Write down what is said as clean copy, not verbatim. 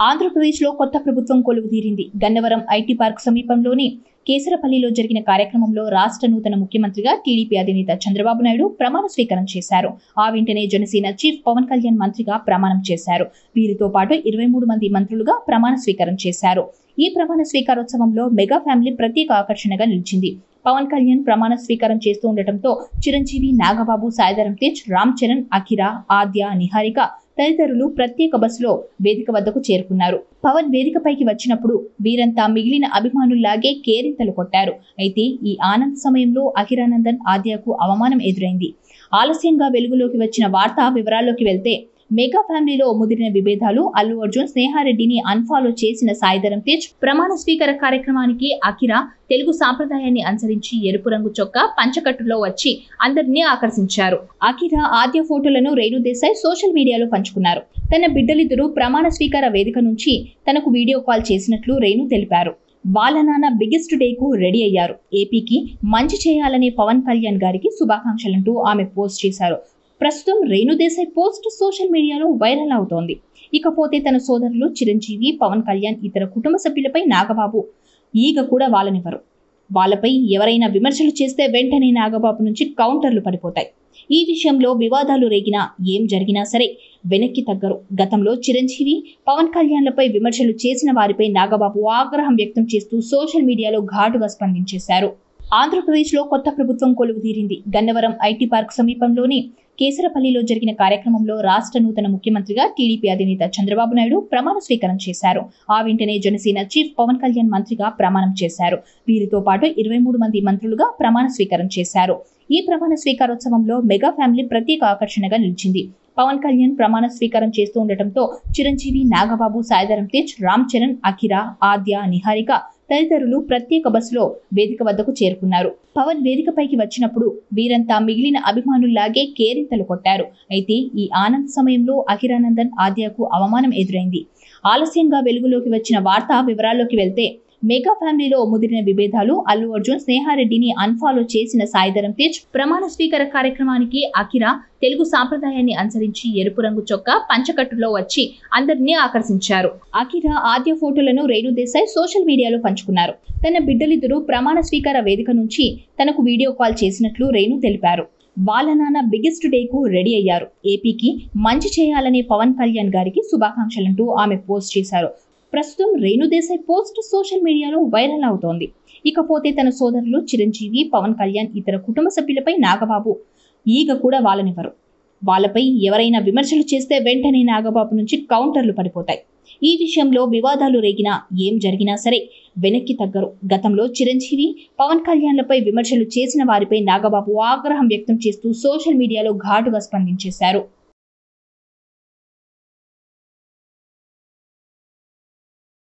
ఆంధ్రప్రదేశ్లో కొత్త ప్రభుత్వం కొలువుదీరింది. గన్నవరం ఐటీ పార్క్ సమీపంలోని కేసరపల్లిలో జరిగిన కార్యక్రమంలో రాష్ట్ర నూతన ముఖ్యమంత్రిగా టీడీపీ అధినేత చంద్రబాబు నాయుడు ప్రమాణ స్వీకారం చేశారు. ఆ వెంటనే జనసేన చీఫ్ పవన్ కళ్యాణ్ మంత్రిగా ప్రమాణం చేశారు. వీరితో పాటు 23 మంది మంత్రులుగా ప్రమాణ స్వీకారం చేశారు. ఈ ప్రమాణ స్వీకారోత్సవంలో మెగా ఫ్యామిలీ ప్రత్యేక ఆకర్షణగా నిలిచింది. పవన్ కళ్యాణ్ ప్రమాణ స్వీకారం చేస్తూ ఉండటంతో చిరంజీవి, నాగబాబు, సాయిధరం తేజ్, రామ్ చరణ్, అఖిర, ఆద్య, నిహారిక తదితరులు ప్రత్యేక బస్సులో వేదిక వద్దకు చేరుకున్నారు. పవన్ వేదికపైకి వచ్చినప్పుడు వీరంతా మిగిలిన అభిమానుల్లాగే కేరింతలు కొట్టారు. అయితే ఈ ఆనంద సమయంలో అఖిరానందన్, ఆద్యకు అవమానం ఎదురైంది. ఆలస్యంగా వెలుగులోకి వచ్చిన వార్త వివరాల్లోకి వెళ్తే మెగా ఫ్యామిలీలో ముదిరిన విభేదాలు, అల్లు అర్జున్ స్నేహారెడ్డిని అన్ఫాలో చేసిన సాయిధరం తేజ్ ప్రమాణ స్వీకార కార్యక్రమానికి అఖిర తెలుగు సాంప్రదాయాన్ని అనుసరించి ఎరుపు రంగు చొక్కా పంచకట్టులో వచ్చి అందరినీ ఆకర్షించారు. అఖిర, ఆద్య ఫోటోలను రేణు దేశాయ్ సోషల్ మీడియాలో పంచుకున్నారు. తన బిడ్డలిద్దరూ ప్రమాణ స్వీకార వేదిక నుంచి తనకు వీడియో కాల్ చేసినట్లు రేణు తెలిపారు. వాళ్ళ నాన్న బిగ్గెస్ట్ డేకు రెడీ అయ్యారు. ఏపీకి మంచి చేయాలనే పవన్ కళ్యాణ్ గారికి శుభాకాంక్షలంటూ ఆమె పోస్ట్ చేశారు. ప్రస్తుతం రేణు దేశాయ్ పోస్ట్ సోషల్ మీడియాలో వైరల్ అవుతోంది. ఇకపోతే తన సోదరులు చిరంజీవి, పవన్ కళ్యాణ్ ఇతర కుటుంబ సభ్యులపై నాగబాబు ఈగ కూడా వాలనివ్వరు. వాళ్ళపై ఎవరైనా విమర్శలు చేస్తే వెంటనే నాగబాబు నుంచి కౌంటర్లు పడిపోతాయి. ఈ విషయంలో వివాదాలు రేగినా ఏం జరిగినా సరే వెనక్కి తగ్గరు. గతంలో చిరంజీవి, పవన్ కళ్యాణ్లపై విమర్శలు చేసిన వారిపై నాగబాబు ఆగ్రహం వ్యక్తం చేస్తూ సోషల్ మీడియాలో ఘాటుగా స్పందించేశారు. ఆంధ్రప్రదేశ్లో కొత్త ప్రభుత్వం కొలువుదీరింది. గన్నవరం ఐటీ పార్క్ సమీపంలోని కేసరపల్లిలో జరిగిన కార్యక్రమంలో రాష్ట్ర నూతన ముఖ్యమంత్రిగా టీడీపీ అధినేత చంద్రబాబు నాయుడు ప్రమాణ స్వీకారం చేశారు. ఆ వెంటనే జనసేన చీఫ్ పవన్ కళ్యాణ్ మంత్రిగా ప్రమాణం చేశారు. వీరితో పాటు 23 మంది మంత్రులుగా ప్రమాణ స్వీకారం చేశారు. ఈ ప్రమాణ స్వీకారోత్సవంలో మెగా ఫ్యామిలీ ప్రత్యేక ఆకర్షణగా నిలిచింది. పవన్ కళ్యాణ్ ప్రమాణ స్వీకారం చేస్తూ ఉండటంతో చిరంజీవి, నాగబాబు, సాయిధరం తేజ్, రామ్ చరణ్, అఖిర, ఆద్య, నిహారిక తదితరులు ప్రత్యేక బస్సులో వేదిక వద్దకు చేరుకున్నారు. పవన్ వేదికపైకి వచ్చినప్పుడు వీరంతా మిగిలిన అభిమానుల్లాగే కేరింతలు కొట్టారు. అయితే ఈ ఆనంద సమయంలో అఖిరానందన్, ఆద్యకు అవమానం ఎదురైంది. ఆలస్యంగా వెలుగులోకి వచ్చిన వార్త వివరాల్లోకి వెళ్తే మెగా ఫ్యామిలీలో ముదిరిన విభేదాలు, అల్లు అర్జున్ స్నేహారెడ్డిని అన్ఫాలో చేసిన సాయిధరం తేజ్ ప్రమాణ స్వీకార కార్యక్రమానికి అఖిర తెలుగు సాంప్రదాయాన్ని అనుసరించి ఎరుపు రంగు చొక్కా పంచకట్టులో వచ్చి అందరినీ ఆకర్షించారు. అఖిర, ఆద్య ఫోటోలను రేణు దేశాయ్ సోషల్ మీడియాలో పంచుకున్నారు. తన బిడ్డలిద్దరూ ప్రమాణ స్వీకార వేదిక నుంచి తనకు వీడియో కాల్ చేసినట్లు రేణు తెలిపారు. వాళ్ళ నాన్న బిగ్గెస్ట్ డేకు రెడీ అయ్యారు. ఏపీకి మంచి చేయాలనే పవన్ కళ్యాణ్ గారికి శుభాకాంక్షలంటూ ఆమె పోస్ట్ చేశారు. ప్రస్తుతం రేణు దేశాయ్ పోస్ట్ సోషల్ మీడియాలో వైరల్ అవుతోంది. ఇకపోతే తన సోదరులు చిరంజీవి, పవన్ కళ్యాణ్ ఇతర కుటుంబ సభ్యులపై నాగబాబు ఈగ కూడా వాలనివ్వరు. వాళ్ళపై ఎవరైనా విమర్శలు చేస్తే వెంటనే నాగబాబు నుంచి కౌంటర్లు పడిపోతాయి. ఈ విషయంలో వివాదాలు రేగినా ఏం జరిగినా సరే వెనక్కి తగ్గరు. గతంలో చిరంజీవి, పవన్ కళ్యాణ్లపై విమర్శలు చేసిన వారిపై నాగబాబు ఆగ్రహం వ్యక్తం చేస్తూ సోషల్ మీడియాలో ఘాటుగా స్పందించేశారు.